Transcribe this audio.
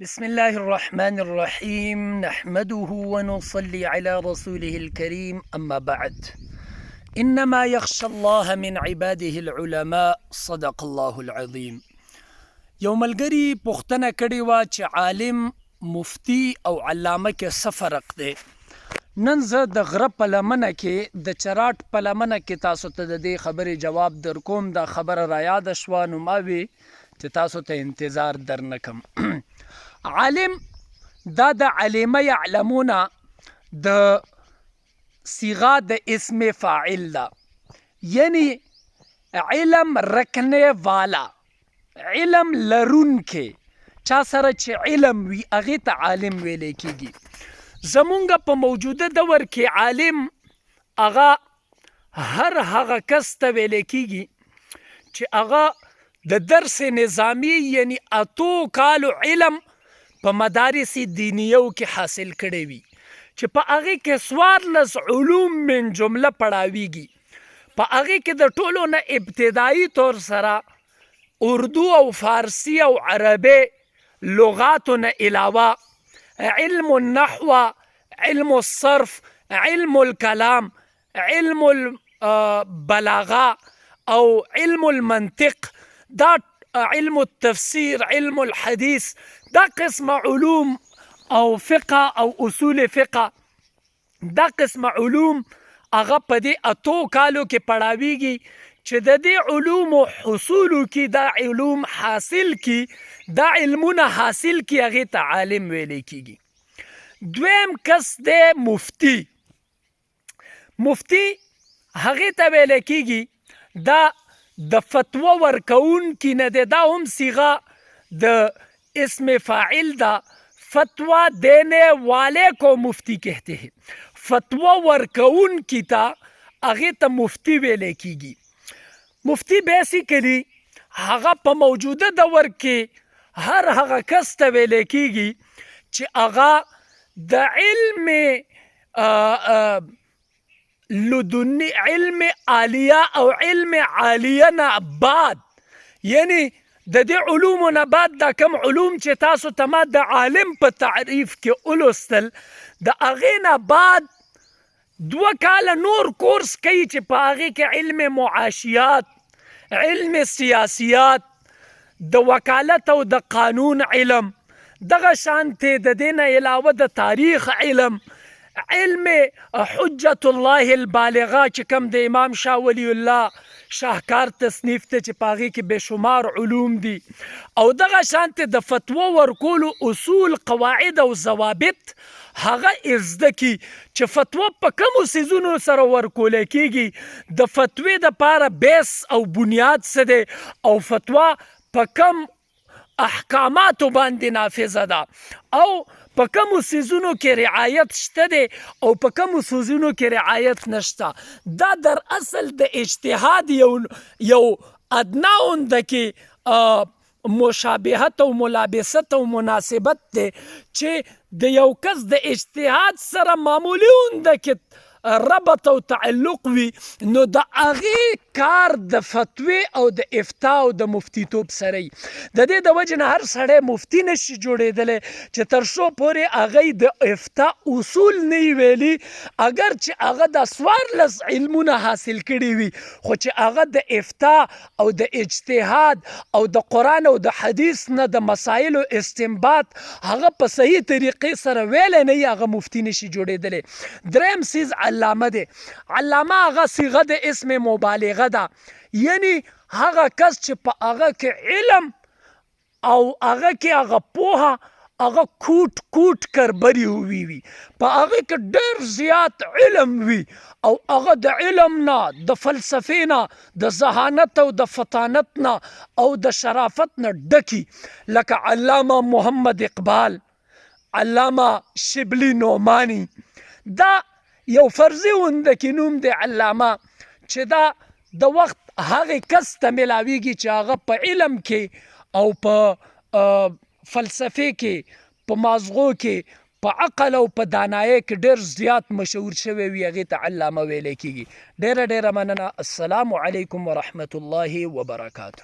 بسم الله الرحمن الرحيم نحمده ونصلي على رسوله الكريم أما بعد إنما يخشى الله من عباده العلماء صدق الله العظيم. یو ملګري پوښتنه کړې وه چې عالم مفتی او علامه کې څه فرق دی. نن زه د غره په لمنه کې د چراټ په لمنه کې تاسو ته د دې خبرې جواب در کوم. دا خبره را یاده شوه نو ما وی چې تاسو ته انتظار در نه کم. عالم دا د علمه یعلمونه د صیغه د اسم فاعل ده، یعنی علم رکنے والا، علم لرونکې. چا سره چې علم وي هغې ته عالم ویلی کېږي. زمونږ په موجوده دور کې عالم هغه هر هغه کس ته ویلی کېږي چې هغه د درس نظامی یعنی 8 کالو علم په مدارس دینیو کې حاصل کړی وي، چې په هغې کې 14 علوم من جمله پړاویږي. په هغې کې د ټولو نه ابتدایي طور سره اردو او فارسی او عربي لغاتو نه علاوه علم النحو، علم الصرف، علم الکلام، علم البلاغه او علم المنطق، دا علم التفسیر، علم الحدیث، دا قسم علوم او فقه او اصول فقه، دا قسم علوم هغه په دې 8 کالو کې پړاویږي چې د دې علومو حصولو کې دا علوم حاصل کی، دا علمونه حاصل کی، هغې ته عالم ویلی کېږي. دویم کس دی مفتی. مفتی هغې ته ویلی کېږي دا د فتوا ورکوونکي نه دی، دا هم صیغه د اسم فاعل دا. فتوا دینے والے کو مفتی کہتے ہیں. فتوا ورکوونکي ته هغې ته مفتی ویلی کېږي. مفتی بیسیکلی هغه په موجوده دور کې هر هغه کس ته ویلی کېږي چې هغه د علم لدنی، علم عالیه او علم عالیه نه بعد، یعنی د دې علومو نه بعد دا کم علوم چې تاسو ته ما د عالم په تعریف کې ولوستل، د هغې نه بعد 2 کاله نور کورس کوي چې په هغې کې علم معاشیات، علم سیاسیات، د وکالت او د قانون علم، دغه شانتې د دې نه علاوه د تاریخ علم، علم حجت الله البالغه چې کوم د امام شاه ولی الله شاهکار تصنیف ته چې په هغې کې بېشمار علوم دي، او دغه شانتې د فتوا ورکولو اصول، قواعد او ضوابط هغه زده کي چې فتوا په کومو څیزونو سره ورکولی کېږي، د فتوې دپاره بیس او بنیاد څه دی، او فتوا په کم احکاماتو باندې نافظه ده، او په کومو څیزونو کې رعایت شته دی او په کومو څیزونو کې رعایت نشته. دا در اصل د اجتهاد یو ادنا اونده کې مشابهت او ملابست او مناسبت دی چې د یو کس د اجتهاد سره معمولی اونده کې ربط او تعلق وي، نو د هغې کار د فتوې او د افتا او د مفتیتوب سره وي. د دې د وجې نه هر سړی مفتی نشي جوړېدلی چې تر څو پورې هغه د افتا اصول نه وي ویلي، اگر چې هغه دا 14 علمونه حاصل کړي وي، خو چې هغه د افتا او د اجتهاد او د قرآن او د حدیث نه د مسایلو استنباط هغه په صحیح طریقې سره ویلی نه وي، هغه مفتی نشي جوړېدلی. دریم څیز علامه دی. علامه هغه صیغه د اسم مبالغه ده، یعنی هغه کس چې په هغه کې علم او هغه کې هغه پوهه هغه کوټ کوټ کربري وي، په هغې کې ډېر زیات علم وي، او هغه د علم نه، د فلسفې نه، د ذهانت او د فطانت نه او د شرافت نه ډکي، لکه علامه محمد اقبال، علامه شبلی نعمانی. دا یو فرضي اونده کې نوم دی علامه، چې دا د وخت هغې کس ته میلاویږي چې هغه په علم کې او په فلسفې کې، په مازغو کې، په عقل او په دانایۍ کې ډېر زیات مشهور شوی وي، هغې ته علامه ویلی کېږي. ډېره ډېره مننه. السلام علیکم ورحمة الله وبرکاته.